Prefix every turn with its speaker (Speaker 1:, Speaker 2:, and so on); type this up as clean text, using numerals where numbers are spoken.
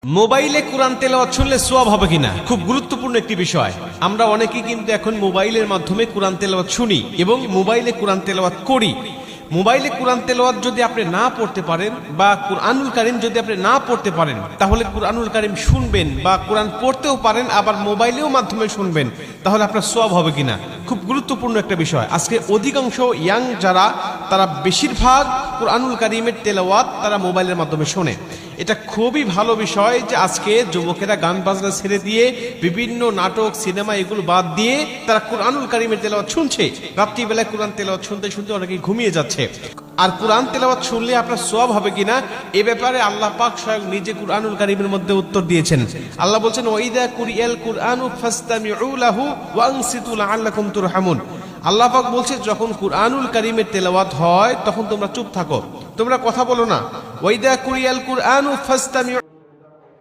Speaker 1: মোবাইলে কোরআন তেলাওয়াত শুনলে সওয়াব হবে কিনা, খুব গুরুত্বপূর্ণ একটি বিষয়। আমরা অনেকেই কিন্তু এখন মোবাইলের মাধ্যমে কোরআন তেলাওয়াত শুনি এবং মোবাইলে কোরআন তেলাওয়াত করি। মোবাইলে কোরআন তেলাওয়াত যদি আপনি না পড়তে পারেন বা কুরআনুল কারীম যদি আপনি না পড়তে পারেন, তাহলে কুরআনুল কারীম শুনবেন বা কোরআন পড়তেও পারেন, আবার মোবাইলেও মাধ্যমে শুনবেন, তাহলে আপনার সওয়াব হবে কিনা, খুব গুরুত্বপূর্ণ একটা বিষয়। আজকে অধিকাংশ ইয়াং যারা, তারা বেশিরভাগ কুরআনুল কারীমের তেলাওয়াত তারা মোবাইলের মাধ্যমে শোনে। এটা খুবই ভালো বিষয় যে আজকে যুবকেরা গান বাজনা ছেড়ে দিয়ে বিভিন্ন নাটক সিনেমা এগুলো বাদ দিয়ে তারা কুরআনুল কারীমের তেলাওয়াত শুনছে। রাত্রিবেলায় কোরআন তেলাওয়াত শুনতে শুনতে অনেকেই ঘুমিয়ে যাচ্ছে। আর কোরআন তেলাওয়াত শুনলে আপনার সওয়াব হবে কিনা, এ ব্যাপারে আল্লাহ পাক স্বয়ং নিজে কুরআনুল কারীমের মধ্যে উত্তর দিয়েছেন। আল্লাহ বলছেন, ওয়াইদা কুরিয়াল কুরআনু ফাসতামিউ লাহু ওয়ানসিতু লাআল্লাকুম তুরহামুন। আল্লাহ পাক বলছে, যখন কুরআনুল কারীমের তেলাওয়াত হয় তখন তোমরা চুপ থাকো, তোমরা কথা বলো না। ওয়াইদা কুরিয়াল কুরআনু ফাসতামিউ